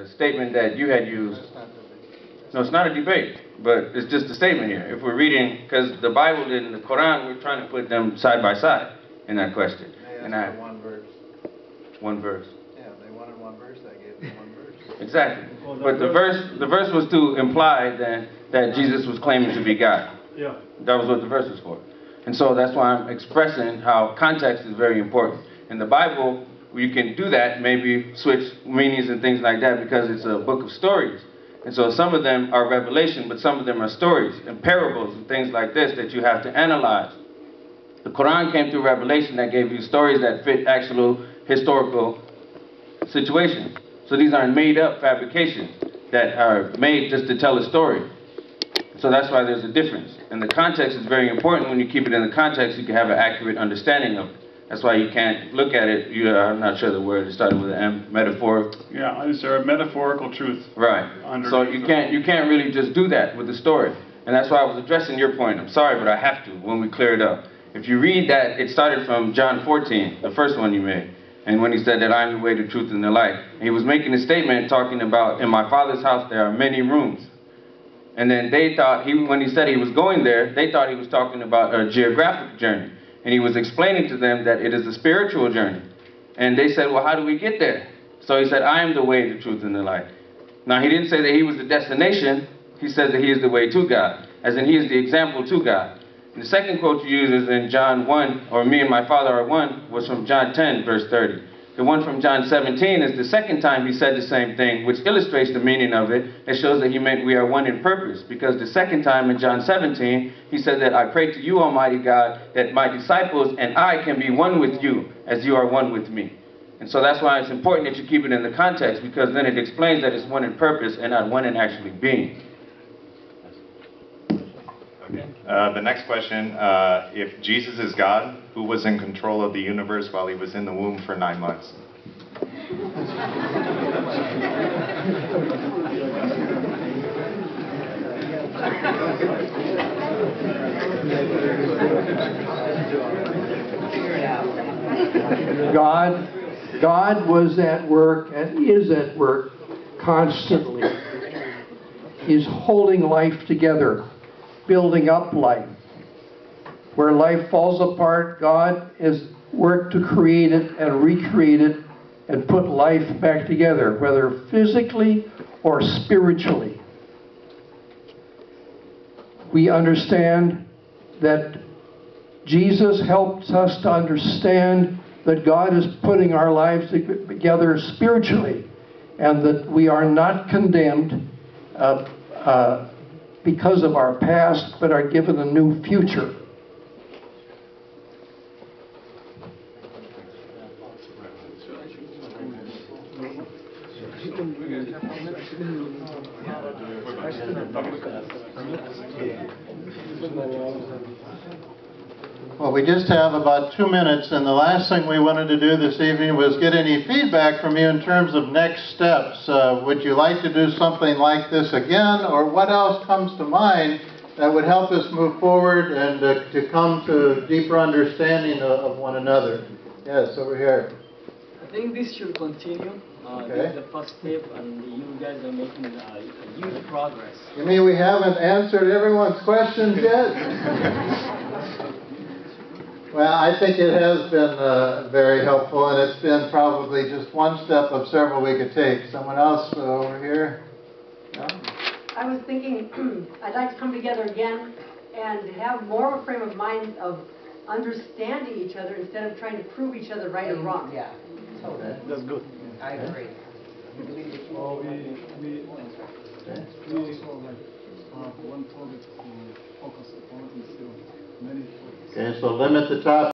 the statement that you had used. No, it's not a debate, but it's just a statement here. If we're reading, because the Bible and the Quran, we're trying to put them side by side in that question. They asked for one verse. One verse. Yeah, they wanted one verse, I gave them one verse. Exactly. But the verse was to imply that Jesus was claiming to be God. Yeah. That was what the verse was for. And so that's why I'm expressing how context is very important. In the Bible, you can do that, maybe switch meanings and things like that, because it's a book of stories. And so some of them are revelation, but some of them are stories and parables and things like this that you have to analyze. The Quran came through revelation that gave you stories that fit actual historical situations. So these aren't made up fabrications that are made just to tell a story. So that's why there's a difference. And the context is very important. When you keep it in the context, you can have an accurate understanding of it. That's why you can't look at it, I'm not sure the word, it started with an M, metaphor. Yeah, is there a metaphorical truth? Right. So you can't really just do that with the story. And that's why I was addressing your point. I'm sorry, but I have to when we clear it up. If you read that, it started from John 14, the first one you made. And when he said that I am the way, the truth, and the light. And he was making a statement talking about, in my Father's house there are many rooms. And then they thought, when he said he was going there, they thought he was talking about a geographic journey. And he was explaining to them that it is a spiritual journey. And they said, well, how do we get there? So he said, I am the way, the truth, and the light. Now, he didn't say that he was the destination. He said that he is the way to God, as in he is the example to God. And the second quote you use is in John 1, or me and my Father are one, was from John 10, verse 30. The one from John 17 is the second time he said the same thing, which illustrates the meaning of it. It shows that he meant we are one in purpose. Because the second time in John 17, he said that I pray to you, Almighty God, that my disciples and I can be one with you as you are one with me. And so that's why it's important that you keep it in the context, because then it explains that it's one in purpose and not one in actually being. Okay. The next question, if Jesus is God, who was in control of the universe while he was in the womb for 9 months? God was at work and is at work constantly. He's holding life together, building up life. Where life falls apart, God has worked to create it and recreate it and put life back together, whether physically or spiritually. We understand that Jesus helps us to understand that God is putting our lives together spiritually, and that we are not condemned because of our past, but are given a new future. Well, we just have about 2 minutes, and the last thing we wanted to do this evening was get any feedback from you in terms of next steps. Would you like to do something like this again, or what else comes to mind that would help us move forward and to come to deeper understanding of one another? Yes, over here. I think this should continue. Okay. This is the first step, and you guys are making huge progress. You mean we haven't answered everyone's questions yet? Well, I think it has been very helpful, and it's been probably just one step of several we could take. Someone else over here? No? I was thinking I'd like to come together again and have more of a frame of mind of understanding each other instead of trying to prove each other right or wrong. Yeah, totally. That's good. I agree. Well, we also one topic to focus upon instead of many topics. Okay, so limit the topic.